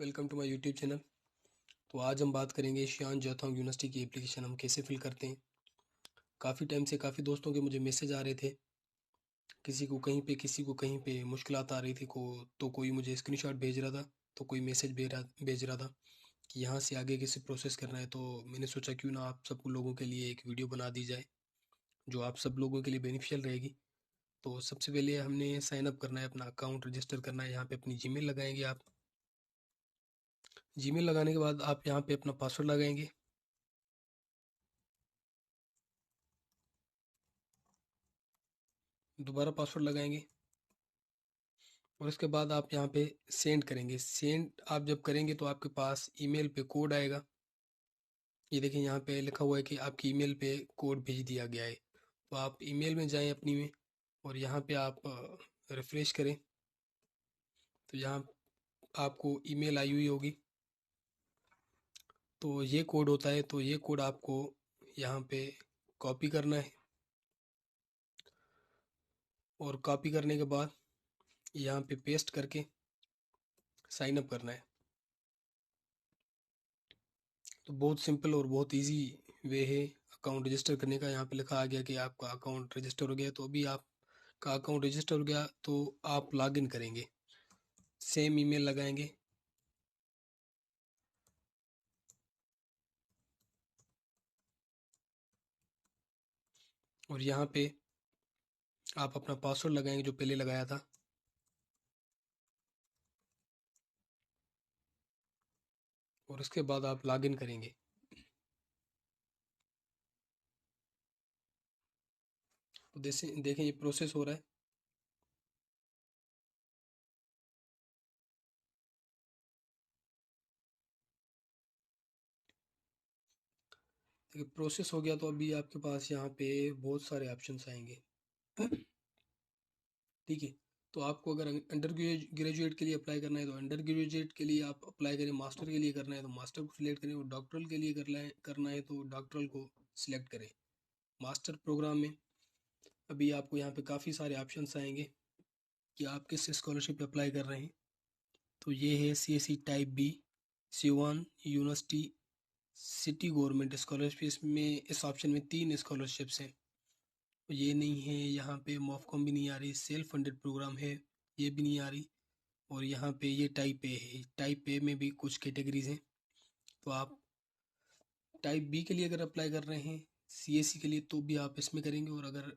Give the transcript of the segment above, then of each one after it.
Welcome to my YouTube channel. तो आज हम बात करेंगे शियान जोथोंग यूनिवर्सिटी की एप्लीकेशन हम कैसे फिल करते हैं। काफ़ी टाइम से काफ़ी दोस्तों के मुझे मैसेज आ रहे थे, किसी को कहीं पे किसी को कहीं पे मुश्किलात आ रही थी को, तो कोई मुझे स्क्रीनशॉट भेज रहा था, तो कोई मैसेज भेज रहा था कि यहाँ से आगे कैसे प्रोसेस करना है। तो मैंने सोचा क्यों ना आप सब लोगों के लिए एक वीडियो बना दी जाए जो आप सब लोगों के लिए बेनिफिशियल रहेगी। तो सबसे पहले हमने साइन अप करना है, अपना अकाउंट रजिस्टर करना है। यहाँ पे अपनी जीमेल लगाएंगे आप। जीमेल लगाने के बाद आप यहाँ पे अपना पासवर्ड लगाएंगे। दोबारा पासवर्ड लगाएंगे और उसके बाद आप यहाँ पे सेंड करेंगे। सेंड आप जब करेंगे तो आपके पास ईमेल पे कोड आएगा। ये देखिए यहाँ पे लिखा हुआ है कि आपकी ईमेल पे कोड भेज दिया गया है। तो आप ईमेल में जाएं अपनी में और यहाँ पे आप रिफ्रेश करें तो यहाँ आपको ईमेल आई हुई होगी। तो ये कोड होता है, तो ये कोड आपको यहाँ पे कॉपी करना है और कॉपी करने के बाद यहाँ पे पेस्ट करके साइन अप करना है। तो बहुत सिंपल और बहुत इजी वे है अकाउंट रजिस्टर करने का। यहाँ पे लिखा आ गया कि आपका अकाउंट रजिस्टर हो गया। तो अभी आपका अकाउंट रजिस्टर हो गया तो आप लॉगिन करेंगे, सेम ईमेल लगाएंगे और यहाँ पे आप अपना पासवर्ड लगाएंगे जो पहले लगाया था। और उसके बाद आप लॉगिन करेंगे। तो जैसे देखें ये प्रोसेस हो रहा है। देखिए प्रोसेस हो गया तो अभी आपके पास यहाँ पे बहुत सारे ऑप्शंस आएंगे। ठीक है। तो आपको अगर अंडर ग्रेजुएट के लिए अप्लाई करना है तो अंडर ग्रेजुएट के लिए आप अप्लाई करें। मास्टर के लिए करना है तो मास्टर को सिलेक्ट करें और डॉक्टरल के लिए करना है तो डॉक्टरल को सिलेक्ट करें। मास्टर प्रोग्राम में अभी आपको यहाँ पे काफ़ी सारे ऑप्शंस आएंगे कि आप किस स्कॉलरशिप पे अप्लाई कर रहे हैं। तो ये है CSE type B, Siwan university city government scholarship. इसमें इस ऑप्शन में 3 स्कॉलरशिप्स हैं। ये नहीं है, यहाँ पे मॉफकॉम भी नहीं आ रही, सेल्फ फंडेड प्रोग्राम है ये भी नहीं आ रही। और यहाँ पे ये टाइप ए है। टाइप ए में भी कुछ कैटेगरीज हैं। तो आप टाइप बी के लिए अगर अप्लाई कर रहे हैं CSE के लिए तो भी आप इसमें करेंगे। और अगर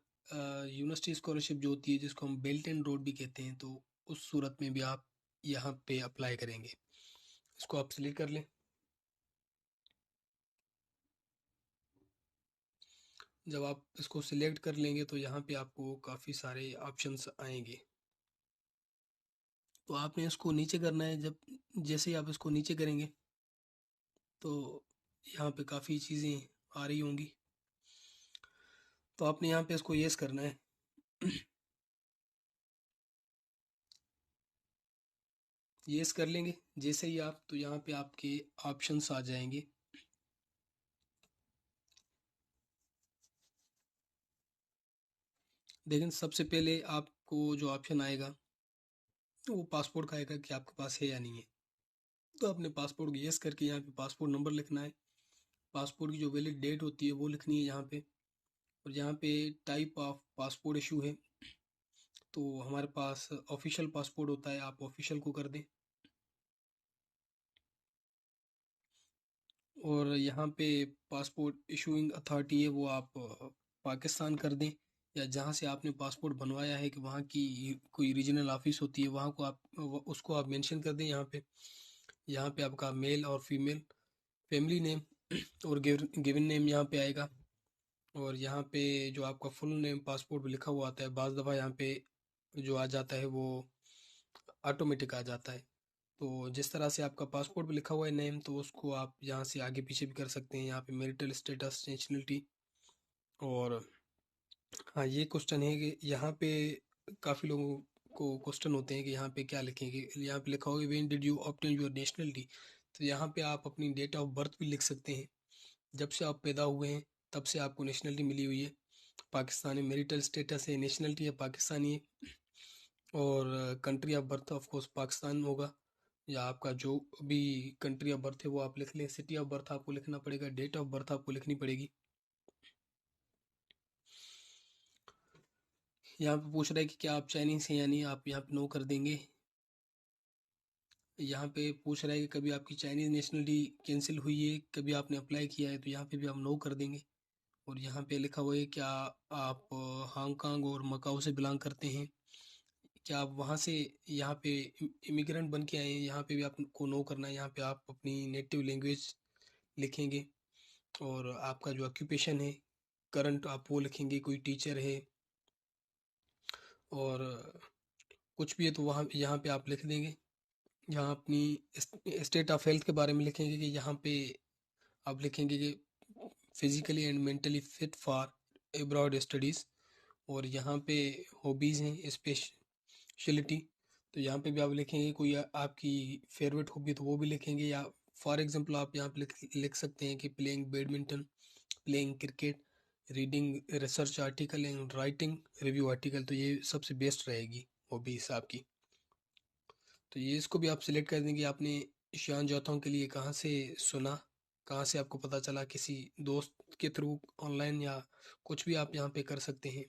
यूनिवर्सिटी स्कॉलरशिप जो होती है जिसको हम बेल्ट एंड रोड भी कहते हैं तो उस सूरत में भी आप यहाँ पे अप्लाई करेंगे। इसको आप सिलेक्ट कर लें। जब आप इसको सिलेक्ट कर लेंगे तो यहाँ पे आपको काफ़ी सारे ऑप्शंस आएंगे। तो आपने इसको नीचे करना है। जब जैसे ही आप इसको नीचे करेंगे तो यहाँ पे काफ़ी चीज़ें आ रही होंगी। तो आपने यहाँ पे इसको यस करना है। यस कर लेंगे जैसे ही आप, तो यहाँ पे आपके ऑप्शंस आ जाएंगे। लेकिन सबसे पहले आपको जो ऑप्शन आएगा वो पासपोर्ट का आएगा कि आपके पास है या नहीं है। तो आपने पासपोर्ट को यस करके यहाँ पे पासपोर्ट नंबर लिखना है। पासपोर्ट की जो वैलिड डेट होती है वो लिखनी है यहाँ पे। और यहाँ पे टाइप ऑफ पासपोर्ट इशू है तो हमारे पास ऑफिशियल पासपोर्ट होता है, आप ऑफिशियल को कर दें। और यहाँ पे पासपोर्ट इशूइंग अथॉरिटी है वो आप पाकिस्तान कर दें, या जहाँ से आपने पासपोर्ट बनवाया है कि वहाँ की कोई रीजनल ऑफिस होती है वहाँ को आप उसको आप मेंशन कर दें। यहाँ पे आपका मेल और फीमेल, फैमिली नेम और गिवन नेम यहाँ पे आएगा। और यहाँ पे जो आपका फुल नेम पासपोर्ट पे लिखा हुआ आता है, बाज़ दफ़ा यहाँ पे जो आ जाता है वो ऑटोमेटिक आ जाता है। तो जिस तरह से आपका पासपोर्ट पे लिखा हुआ है नेम तो उसको आप यहाँ से आगे पीछे भी कर सकते हैं। यहाँ पे मैरिटल स्टेटस, नेशनलिटी। और हाँ ये क्वेश्चन है कि यहाँ पे काफ़ी लोगों को क्वेश्चन होते हैं कि यहाँ पे क्या लिखेंगे। यहाँ पे लिखा होगा when did you obtain your nationality. तो यहाँ पे आप अपनी डेट ऑफ बर्थ भी लिख सकते हैं। जब से आप पैदा हुए हैं तब से आपको नेशनलिटी मिली हुई है पाकिस्तानी। मैरिटल स्टेटस है, नेशनलिटी है पाकिस्तानी है। और country of birth of course Pakistan होगा। या आपका जो भी कंट्री ऑफ बर्थ है वो आप लिख लें, सिटी ऑफ बर्थ आपको लिखना पड़ेगा, डेट ऑफ बर्थ आपको लिखनी पड़ेगी। यहाँ पे पूछ रहा है कि क्या आप चाइनीज हैं या नहीं, आप यहाँ पे नो कर देंगे। यहाँ पे पूछ रहा है कि कभी आपकी चाइनीज नेशनलिटी कैंसिल हुई है, कभी आपने अप्लाई किया है, तो यहाँ पे भी हम नो कर देंगे। और यहाँ पे लिखा हुआ है क्या आप हांगकांग और मकाओ से बिलोंग करते हैं, क्या आप वहाँ से यहाँ पे इमिग्रेंट बन के आए हैं, यहाँ पे भी आपको नो करना है। यहाँ पे आप अपनी नेटिव लैंग्वेज लिखेंगे और आपका जो ऑक्यूपेशन है करंट आप वो लिखेंगे, कोई टीचर है और कुछ भी है तो वहाँ यहाँ पे आप लिख देंगे। यहाँ अपनी स्टेट ऑफ हेल्थ के बारे में लिखेंगे कि यहाँ पे आप लिखेंगे कि physically and mentally fit for abroad studies. और यहाँ पे हॉबीज़ हैं, स्पेशलिटी, तो यहाँ पे भी आप लिखेंगे कोई आपकी फेवरेट हॉबी तो वो भी लिखेंगे। या फॉर एग्जांपल आप यहाँ पे लिख सकते हैं कि playing badminton, playing cricket, reading research article and writing review article, तो ये सबसे बेस्ट रहेगी हॉबीज़ आपकी। तो ये इसको भी आप सिलेक्ट कर देंगे। आपने ईशान जौथोंग के लिए कहाँ से सुना, कहाँ से आपको पता चला, किसी दोस्त के थ्रू, ऑनलाइन, या कुछ भी आप यहाँ पे कर सकते हैं।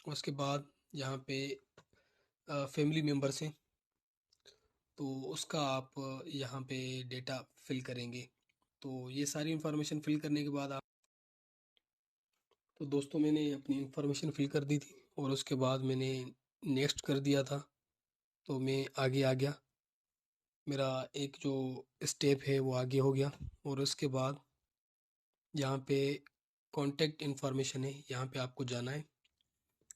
उसके बाद यहाँ पे फैमिली मेम्बर से, तो उसका आप यहाँ पे डेटा फिल करेंगे। तो ये सारी इन्फॉर्मेशन फिल करने के बाद आप, तो दोस्तों मैंने अपनी इन्फॉर्मेशन फिल कर दी थी और उसके बाद मैंने नेक्स्ट कर दिया था, तो मैं आगे आ गया। मेरा एक जो स्टेप है वो आगे हो गया। और उसके बाद यहाँ पे कॉन्टैक्ट इन्फॉर्मेशन है, यहाँ पे आपको जाना है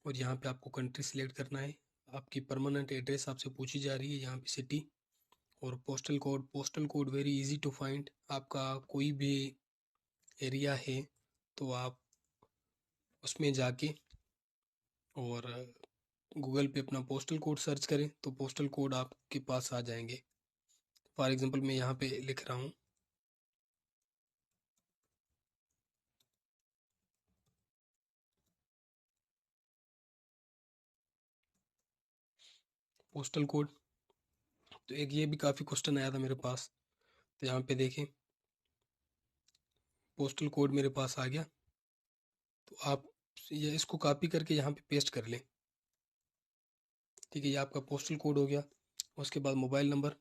और यहाँ पे आपको कंट्री सिलेक्ट करना है। आपकी परमानेंट एड्रेस आपसे पूछी जा रही है, यहाँ पे सिटी और postal code. Postal code very easy to find, आपका कोई भी एरिया है तो आप उसमें जाके और गूगल पे अपना पोस्टल कोड सर्च करें तो पोस्टल कोड आपके पास आ जाएंगे। फॉर एग्जांपल मैं यहाँ पे लिख रहा हूँ पोस्टल कोड। तो एक ये भी काफ़ी क्वेश्चन आया था मेरे पास, तो यहाँ पे देखें पोस्टल कोड मेरे पास आ गया। तो आप ये इसको कॉपी करके यहाँ पे पेस्ट कर लें। ठीक है, ये आपका पोस्टल कोड हो गया। उसके बाद मोबाइल नंबर,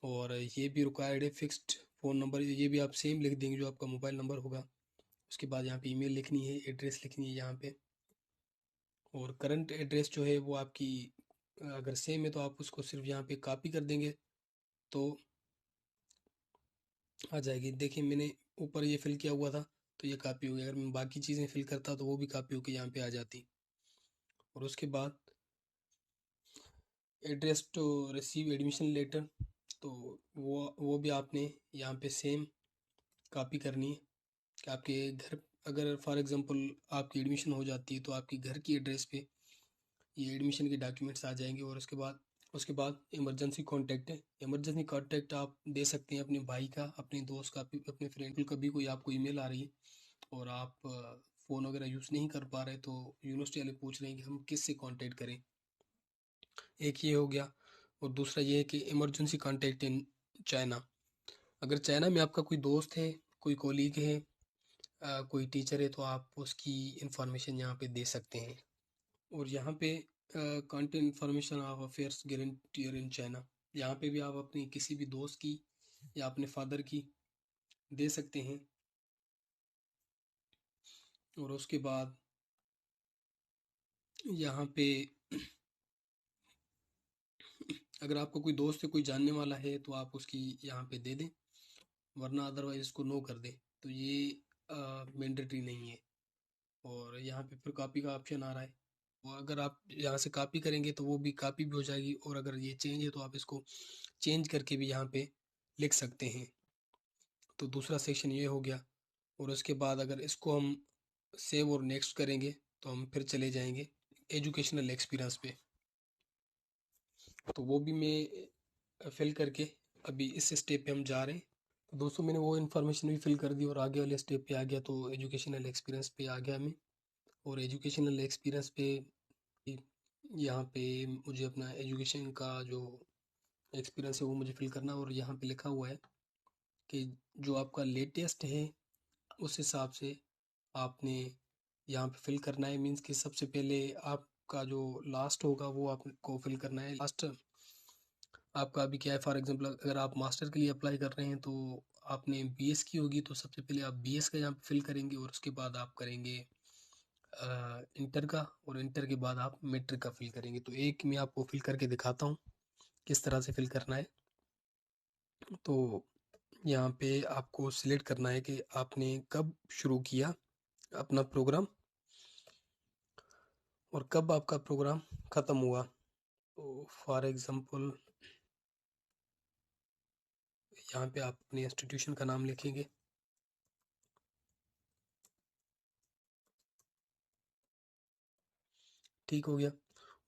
और ये भी रिक्वायर्ड है, फिक्स्ड फ़ोन नंबर, ये भी आप सेम लिख देंगे जो आपका मोबाइल नंबर होगा। उसके बाद यहाँ पे ईमेल लिखनी है, एड्रेस लिखनी है यहाँ पे। और करंट एड्रेस जो है वो आपकी अगर सेम है तो आप उसको सिर्फ यहाँ पे कॉपी कर देंगे तो आ जाएगी। देखिए मैंने ऊपर ये फिल किया हुआ था तो ये कॉपी हो गया। अगर मैं बाकी चीज़ें फिल करता तो वो भी कॉपी होकर यहाँ पे आ जाती। और उसके बाद address to receive admission letter, तो वो भी आपने यहाँ पे सेम कॉपी करनी है कि आपके घर, अगर फॉर एग्जांपल आपकी एडमिशन हो जाती है तो आपकी घर की एड्रेस पे ये एडमिशन के डॉक्यूमेंट्स आ जाएंगे। और उसके बाद इमरजेंसी कॉन्टैक्ट है। इमरजेंसी कॉन्टैक्ट आप दे सकते हैं अपने भाई का, अपने दोस्त का, अपने फ्रेंड का। भी कोई आपको ईमेल आ रही है और आप फ़ोन वगैरह यूज़ नहीं कर पा रहे तो यूनिवर्सिटी वाले पूछ रहे हैं कि हम किस से कॉन्टैक्ट करें, एक ये हो गया। और दूसरा ये है कि इमरजेंसी कॉन्टैक्ट इन चाइना, अगर चाइना में आपका कोई दोस्त है, कोई कोलीग है, कोई टीचर है, तो आप उसकी इंफॉर्मेशन यहाँ पे दे सकते हैं। और यहाँ पे content information of affairs guarantor in China, यहाँ पे भी आप अपनी किसी भी दोस्त की या अपने फादर की दे सकते हैं। और उसके बाद यहाँ पे अगर आपका कोई दोस्त है, कोई जानने वाला है, तो आप उसकी यहाँ पे दे दें, वरना अदरवाइज इसको नो कर दें। तो ये मैंडेटरी नहीं है। और यहाँ पे फिर कॉपी का ऑप्शन आ रहा है, और अगर आप यहाँ से कॉपी करेंगे तो वो भी कॉपी भी हो जाएगी। और अगर ये चेंज है तो आप इसको चेंज करके भी यहाँ पे लिख सकते हैं। तो दूसरा सेक्शन ये हो गया। और उसके बाद अगर इसको हम सेव और नेक्स्ट करेंगे तो हम फिर चले जाएंगे एजुकेशनल एक्सपीरियंस पे। तो वो भी मैं फिल करके अभी इस स्टेप पे हम जा रहे हैं। तो दोस्तों मैंने वो इन्फॉर्मेशन भी फिल कर दी और आगे वाले स्टेप पे आ गया, तो एजुकेशनल एक्सपीरियंस पे आ गया मैं। और एजुकेशनल एक्सपीरियंस पे यहाँ पे मुझे अपना एजुकेशन का जो एक्सपीरियंस है वो मुझे फिल करना, और यहाँ पे लिखा हुआ है कि जो आपका लेटेस्ट है उस हिसाब से आपने यहाँ पे फिल करना है। मीन्स कि सबसे पहले आपका जो लास्ट होगा वो आपको फिल करना है। लास्ट आपका अभी क्या है, फॉर एग्जांपल अगर आप मास्टर के लिए अप्लाई कर रहे हैं तो आपने बीएस की होगी, तो सबसे पहले आप बीएस का यहाँ पे फिल करेंगे, और उसके बाद आप करेंगे इंटर का, और इंटर के बाद आप मैट्रिक का फिल करेंगे। तो एक मैं आपको फिल करके दिखाता हूँ किस तरह से फिल करना है। तो यहाँ पे आपको सिलेक्ट करना है कि आपने कब शुरू किया अपना प्रोग्राम और कब आपका प्रोग्राम ख़त्म हुआ। तो फॉर एग्जांपल यहाँ पे आप अपने इंस्टीट्यूशन का नाम लिखेंगे। ठीक हो गया।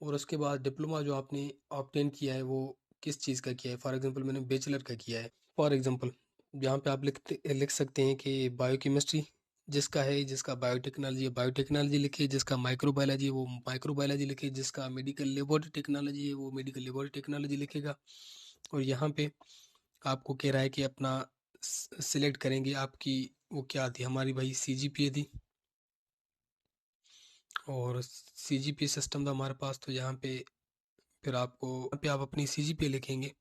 और उसके बाद डिप्लोमा जो आपने ऑब्टेन किया है वो किस चीज़ का किया है। फॉर एग्जांपल मैंने बैचलर का किया है। फॉर एग्जांपल यहाँ पे आप लिख सकते हैं कि बायोकेमिस्ट्री जिसका है, जिसका बायोटेक्नोलॉजी है बायोटेक्नोलॉजी लिखिए, जिसका माइक्रोबायोलॉजी है वो माइक्रोबायोलॉजी लिखिए, जिसका मेडिकल लेबोरेटरी टेक्नोलॉजी है वो मेडिकल लेबोरेटरी टेक्नोलॉजी लिखेगा। और यहाँ पे आपको कह रहा है कि अपना सिलेक्ट करेंगे आपकी वो क्या थी, हमारी भाई सीजीपीए थी, और सीजीपीए सिस्टम था हमारे पास। तो यहाँ पे फिर आपको यहाँ पे आप अपनी सीजीपीए लिखेंगे।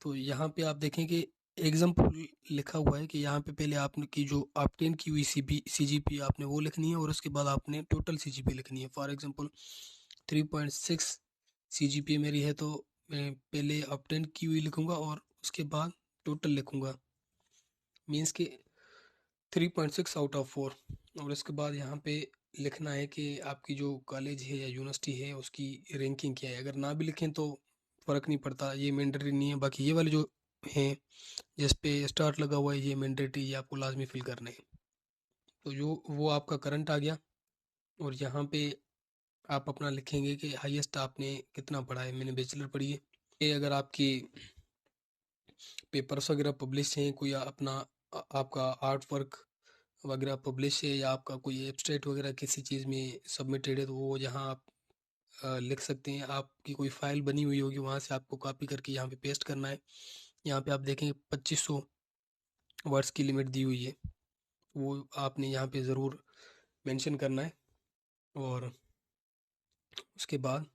तो यहाँ पे आप देखेंगे एग्जाम्पल लिखा हुआ है कि यहाँ पे पहले आपने की जो ऑब्टेन की हुई सीजीपीए आपने वो लिखनी है, और उसके बाद आपने टोटल सीजीपीए लिखनी है। फॉर एग्जांपल 3.6 सीजीपीए मेरी है, तो मैं पहले ऑब्टेन की हुई लिखूंगा और उसके बाद टोटल लिखूंगा, मीन्स कि 3.6 आउट ऑफ 4। और इसके बाद यहाँ पे लिखना है कि आपकी जो कॉलेज है या यूनिवर्सिटी है उसकी रैंकिंग क्या है। अगर ना भी लिखें तो फ़र्क नहीं पड़ता, ये मैंडेटरी नहीं है। बाकी ये वाले जो हैं जिस पे स्टार्ट लगा हुआ है ये मैंडेटरी, ये आपको लाजमी फिल करने हैं। तो जो वो आपका करंट आ गया। और यहाँ पे आप अपना लिखेंगे कि हाईएस्ट आपने कितना पढ़ा है। मैंने बैचलर पढ़ी है। ये अगर आपकी पेपर्स वगैरह पब्लिश हैं, कोई अपना आपका आर्ट वर्क वगैरह पब्लिश है, या आपका कोई एब्स्ट्रैक्ट वगैरह किसी चीज़ में सबमिटेड है, तो वो यहाँ आप लिख सकते हैं। आपकी कोई फाइल बनी हुई होगी वहाँ से आपको कॉपी करके यहाँ पे पेस्ट करना है। यहाँ पे आप देखेंगे 2500 वर्ड्स की लिमिट दी हुई है, वो आपने यहाँ पे ज़रूर मेंशन करना है। और उसके बाद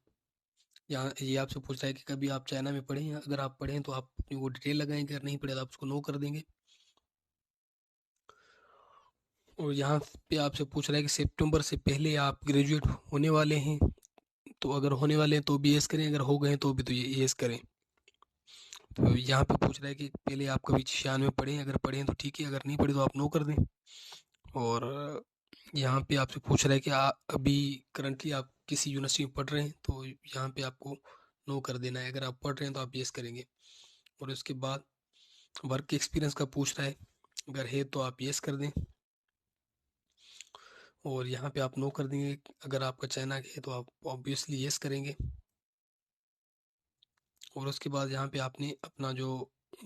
यहाँ ये आपसे पूछ रहा है कि कभी आप चाइना में पढ़े हैं। अगर आप पढ़े हैं तो आप अपनी वो डिटेल लगाएंगे, अगर नहीं पढ़े तो आप उसको नो कर देंगे। और यहाँ पे आपसे पूछ रहा है कि सितंबर से पहले आप ग्रेजुएट होने वाले हैं, तो अगर होने वाले हैं तो भी यस करें, अगर हो गए हैं तो भी तो ये यस करें। तो यहाँ पे पूछ रहा है कि पहले आप कभी 96 में पढ़े हैं, अगर पढ़े हैं तो ठीक है, अगर नहीं पढ़े तो आप नो कर दें। और यहाँ पे आपसे पूछ रहा है कि अभी करंटली आप किसी यूनिवर्सिटी में पढ़ रहे हैं, तो यहाँ पे आपको नो कर देना है। अगर आप पढ़ रहे हैं तो आप यस करेंगे। और उसके बाद वर्क एक्सपीरियंस का पूछ रहा है, अगर है तो आप यस कर दें, और यहाँ पे आप नो कर देंगे। अगर आपका चाइना का है तो आप ऑब्वियसली यस करेंगे। और उसके बाद यहाँ पे आपने अपना जो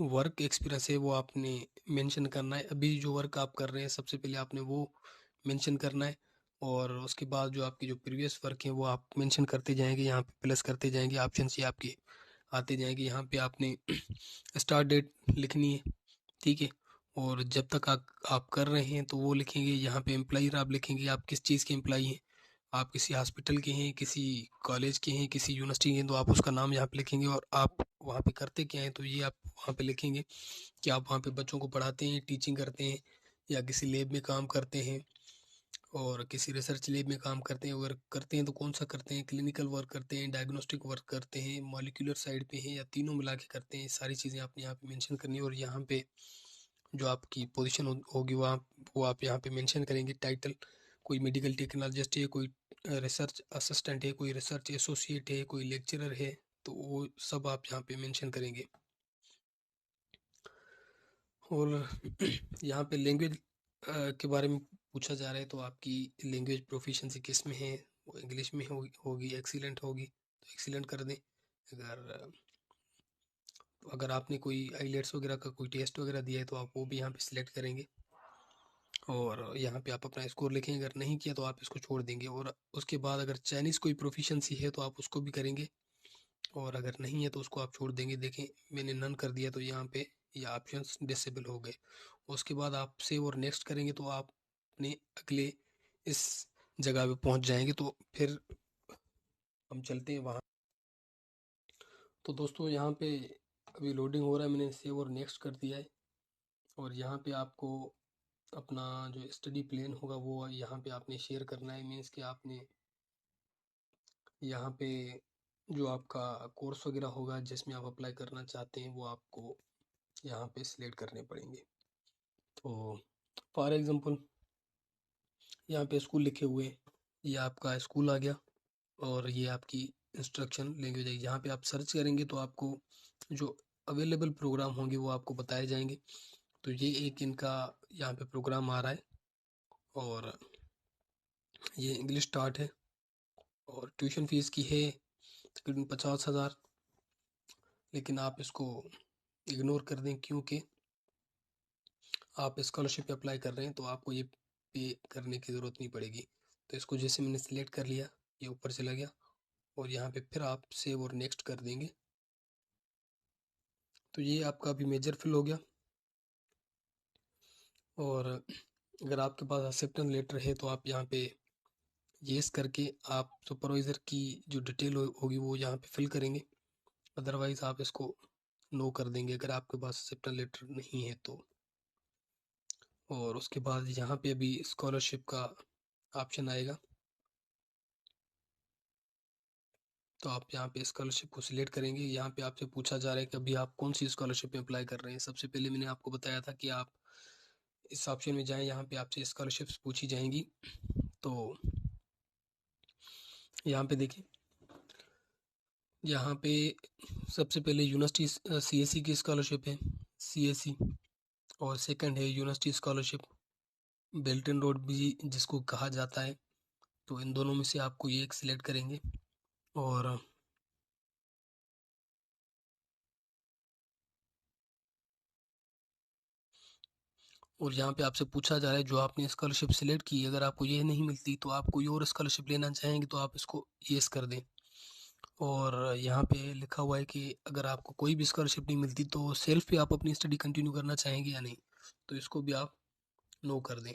वर्क एक्सपीरियंस है वो आपने मेंशन करना है। अभी जो वर्क आप कर रहे हैं सबसे पहले आपने वो मेंशन करना है, और उसके बाद जो आपके जो प्रीवियस वर्क हैं वो आप मेंशन करते जाएंगे, यहाँ पे प्लस करते जाएंगे, ऑप्शन ये आपके आते जाएंगे। यहाँ पे आपने स्टार्ट डेट लिखनी है, ठीक है। और जब तक आप कर रहे हैं तो वो लिखेंगे। यहाँ पे एम्प्लॉयर आप लिखेंगे, आप किस चीज़ के एम्प्लॉई हैं। आप किसी हॉस्पिटल के हैं, किसी कॉलेज के हैं, किसी यूनिवर्सिटी के हैं, तो आप उसका नाम यहाँ पे लिखेंगे। और आप वहाँ पे करते क्या हैं तो ये आप वहाँ पे लिखेंगे कि आप वहाँ पे बच्चों को पढ़ाते हैं, टीचिंग करते हैं, या किसी लैब में काम करते हैं, और किसी रिसर्च लैब में काम करते हैं। अगर करते हैं तो कौन सा करते हैं, क्लिनिकल वर्क करते हैं, डायग्नोस्टिक वर्क करते हैं, मॉलिक्यूलर साइड पे हैं, या तीनों मिला के करते हैं। सारी चीज़ें आपने यहाँ पे मेंशन करनी है। और यहाँ पे जो आपकी पोजीशन होगी वो आप यहाँ पे मेंशन करेंगे। टाइटल, कोई मेडिकल टेक्नोलॉजिस्ट है, कोई रिसर्च असिस्टेंट है, कोई रिसर्च एसोसिएट है, कोई लेक्चरर है, तो वो सब आप यहाँ पे मेंशन करेंगे। और यहाँ पे लैंग्वेज के बारे में पूछा जा रहा है, तो आपकी लैंग्वेज प्रोफिशिएंसी किस में है, वो इंग्लिश में होगी एक्सीलेंट होगी तो एक्सीलेंट कर दें। अगर अगर आपने कोई आईलेट्स वगैरह का कोई टेस्ट वगैरह दिया है तो आप वो भी यहाँ पे सिलेक्ट करेंगे, और यहाँ पे आप अपना स्कोर लिखेंगे। अगर नहीं किया तो आप इसको छोड़ देंगे। और उसके बाद अगर चाइनीज़ कोई प्रोफिशिएंसी है तो आप उसको भी करेंगे। और अगर नहीं है तो उसको आप छोड़ देंगे। देखें मैंने नन कर दिया तो यहाँ पे ये ऑप्शंस डिसेबल हो गए। उसके बाद आप सेव और नेक्स्ट करेंगे तो आप अपने अगले इस जगह पे पहुंच जाएंगे। तो फिर हम चलते हैं वहाँ। तो दोस्तों यहाँ पे अभी लोडिंग हो रहा है, मैंने सेव और नेक्स्ट कर दिया है। और यहाँ पे आपको अपना जो स्टडी प्लान होगा वो यहाँ पे आपने शेयर करना है। मीन्स कि आपने यहाँ पे जो आपका कोर्स वगैरह होगा जिसमें आप अप्लाई करना चाहते हैं वो आपको यहाँ पे सिलेक्ट करने पड़ेंगे। तो फॉर एग्जांपल यहाँ पे स्कूल लिखे हुए हैं, ये आपका स्कूल आ गया और ये आपकी इंस्ट्रक्शन लैंग्वेज है। यहाँ पे आप सर्च करेंगे तो आपको जो अवेलेबल प्रोग्राम होंगे वो आपको बताए जाएंगे। तो ये एक इनका यहाँ पे प्रोग्राम आ रहा है और ये इंग्लिश स्टार्ट है और ट्यूशन फीस की है तकरीबन 50,000। लेकिन आप इसको इग्नोर कर दें क्योंकि आप स्कॉलरशिप पे अप्लाई कर रहे हैं तो आपको ये पे करने की ज़रूरत नहीं पड़ेगी। तो इसको जैसे मैंने सिलेक्ट कर लिया ये ऊपर चला गया और यहाँ पे फिर आप सेव और नेक्स्ट कर देंगे। तो ये आपका अभी मेजर फिल हो गया। और अगर आपके पास एक्सेप्टेंस लेटर है तो आप यहाँ पे येस करके आप सुपरवाइज़र की जो डिटेल होगी वो यहाँ पे फिल करेंगे। अदरवाइज़ आप इसको नो कर देंगे अगर आपके पास एक्सेप्टेंस लेटर नहीं है तो। और उसके बाद यहाँ पे अभी स्कॉलरशिप का ऑप्शन आएगा तो आप यहाँ पे स्कॉलरशिप को सिलेक्ट करेंगे। यहाँ पे आपसे पूछा जा रहा है कि अभी आप कौन सी स्कॉलरशिप में अप्लाई कर रहे हैं। सबसे पहले मैंने आपको बताया था कि आप इस ऑप्शन में जाएं, यहाँ पे आपसे स्कॉलरशिप्स पूछी जाएंगी। तो यहाँ पे देखिए, यहाँ पे सबसे पहले यूनिवर्सिटी सीएससी की स्कॉलरशिप है, सीएससी। और सेकंड है university scholarship, belt and road भी जिसको कहा जाता है। तो इन दोनों में से आपको ये एक सिलेक्ट करेंगे। और यहाँ पे आपसे पूछा जा रहा है जो आपने स्कॉलरशिप सिलेक्ट की अगर आपको ये नहीं मिलती तो आप कोई और स्कॉलरशिप लेना चाहेंगे तो आप इसको येस कर दें। और यहाँ पे लिखा हुआ है कि अगर आपको कोई भी स्कॉलरशिप नहीं मिलती तो सेल्फ पे आप अपनी स्टडी कंटिन्यू करना चाहेंगे या नहीं, तो इसको भी आप नो कर दें।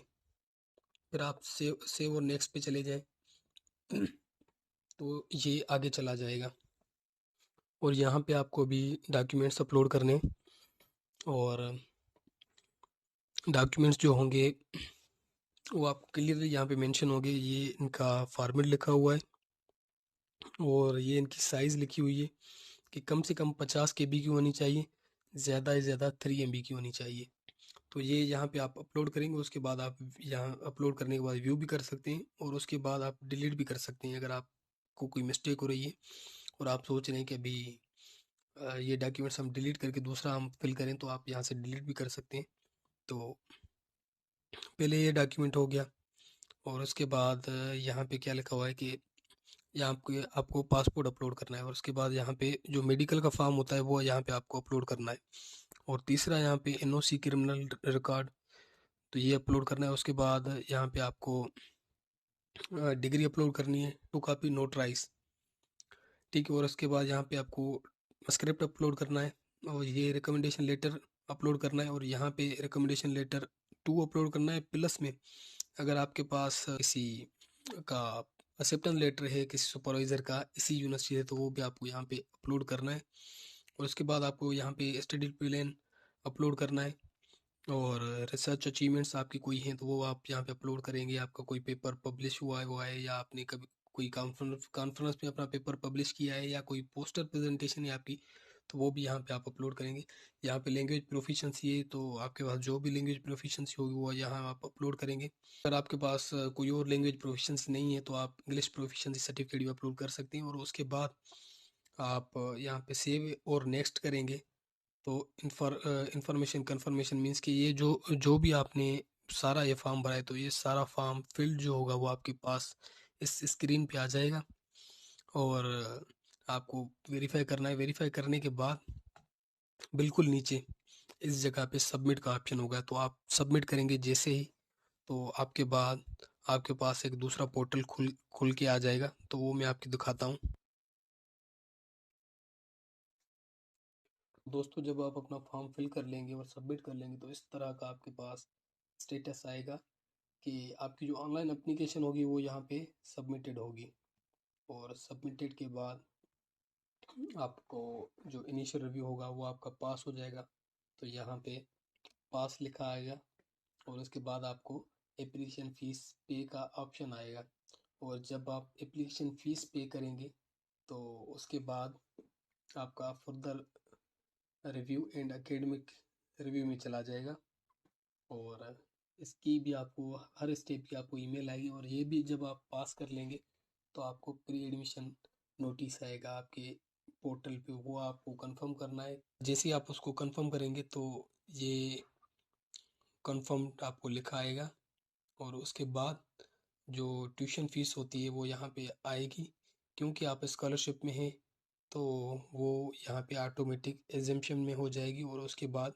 फिर आप सेव और नेक्स्ट पे चले जाएं तो ये आगे चला जाएगा। और यहाँ पे आपको भी डॉक्यूमेंट्स अपलोड करने हैं। और डॉक्यूमेंट्स जो होंगे वो आपको क्लियरली यहाँ पे मेंशन होंगे। ये इनका फॉर्मेट लिखा हुआ है और ये इनकी साइज़ लिखी हुई है कि कम से कम 50 KB की होनी चाहिए, ज़्यादा से ज़्यादा 3 MB की होनी चाहिए। तो ये यहाँ पे आप अपलोड करेंगे, उसके बाद आप यहाँ अपलोड करने के बाद व्यू भी कर सकते हैं और उसके बाद आप डिलीट भी कर सकते हैं अगर आपको कोई मिस्टेक हो रही है और आप सोच रहे हैं कि अभी ये डॉक्यूमेंट्स हम डिलीट करके दूसरा हम फिल करें तो आप यहाँ से डिलीट भी कर सकते हैं। तो पहले ये डॉक्यूमेंट हो गया और उसके बाद यहाँ पे क्या लिखा हुआ है कि यहाँ आपको आपको पासपोर्ट अपलोड करना है और उसके बाद यहाँ पे जो मेडिकल का फॉर्म होता है वो यहाँ पे आपको अपलोड करना है। और तीसरा यहाँ पे एनओसी क्रिमिनल रिकॉर्ड, तो ये अपलोड करना है। उसके बाद यहाँ पे आपको डिग्री अपलोड करनी है 2 कॉपी नोटराइज, ठीक है। और उसके बाद यहाँ पे आपको स्क्रिप्ट अपलोड करना है और ये रिकमेंडेशन लेटर अपलोड करना है। और यहाँ पे रिकमेंडेशन लेटर 2 अपलोड करना है। प्लस में अगर आपके पास किसी का एक्सेप्टेंस लेटर है किसी सुपरवाइज़र का इसी यूनिवर्सिटी से तो वो भी आपको यहाँ पे अपलोड करना है। और उसके बाद आपको यहाँ पे स्टडी प्लान अपलोड करना है। और रिसर्च अचीवमेंट्स आपकी कोई हैं तो वो आप यहाँ पे अपलोड करेंगे। आपका कोई पेपर पब्लिश हुआ है या आपने कभी कोई कॉन्फ्रेंस में अपना पेपर पब्लिश किया है या कोई पोस्टर प्रेजेंटेशन है आपकी, तो वो भी यहाँ पे आप अपलोड करेंगे। यहाँ पे लैंग्वेज प्रोफिशिएंसी है तो आपके पास जो भी लैंग्वेज प्रोफिशिएंसी होगी वो यहाँ आप अपलोड करेंगे। अगर आपके पास कोई और लैंग्वेज प्रोफिशिएंसी नहीं है तो आप इंग्लिश प्रोफिशिएंसी सर्टिफिकेट भी अपलोड कर सकते हैं। और उसके बाद आप यहाँ पे सेव और नेक्स्ट करेंगे तो इंफॉर्मेशन कंफर्मेशन मीन्स कि ये जो भी आपने सारा ये फॉर्म भरा है तो ये सारा फॉर्म फिल्ड जो होगा वो आपके पास इस स्क्रीन पे आ जाएगा। और आपको वेरीफाई करना है। वेरीफाई करने के बाद बिल्कुल नीचे इस जगह पे सबमिट का ऑप्शन होगा तो आप सबमिट करेंगे जैसे ही तो आपके बाद आपके पास एक दूसरा पोर्टल खुल खुल के आ जाएगा। तो वो मैं आपको दिखाता हूँ। दोस्तों, जब आप अपना फॉर्म फिल कर लेंगे और सबमिट कर लेंगे तो इस तरह का आपके पास स्टेटस आएगा कि आपकी जो ऑनलाइन एप्लीकेशन होगी वो यहाँ पे सबमिटेड होगी। और सबमिटेड के बाद आपको जो इनिशियल रिव्यू होगा वो आपका पास हो जाएगा। तो यहाँ पे पास लिखा आएगा और उसके बाद आपको एप्लीकेशन फ़ीस पे का ऑप्शन आएगा। और जब आप एप्लीकेशन फ़ीस पे करेंगे तो उसके बाद आपका further review and academic review में चला जाएगा। और इसकी भी आपको हर स्टेप की आपको ईमेल आएगी। और ये भी जब आप पास कर लेंगे तो आपको प्री एडमिशन नोटिस आएगा आपके पोर्टल पे, वो आपको कंफर्म करना है। जैसे ही आप उसको कंफर्म करेंगे तो ये कंफर्म आपको लिखा आएगा। और उसके बाद जो ट्यूशन फीस होती है वो यहाँ पे आएगी। क्योंकि आप स्कॉलरशिप में हैं तो वो यहाँ पे ऑटोमेटिक एग्जेम्पशन में हो जाएगी। और उसके बाद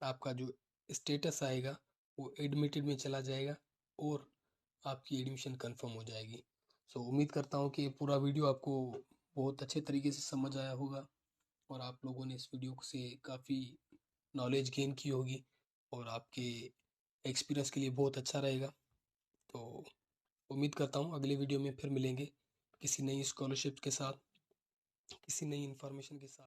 आपका जो स्टेटस आएगा वो एडमिटेड में चला जाएगा और आपकी एडमिशन कंफर्म हो जाएगी। सो उम्मीद करता हूँ कि ये पूरा वीडियो आपको बहुत अच्छे तरीके से समझ आया होगा और आप लोगों ने इस वीडियो से काफ़ी नॉलेज गेन की होगी और आपके एक्सपीरियंस के लिए बहुत अच्छा रहेगा। तो उम्मीद करता हूँ अगले वीडियो में फिर मिलेंगे किसी नई स्कॉलरशिप के साथ, किसी नई इन्फॉर्मेशन के साथ।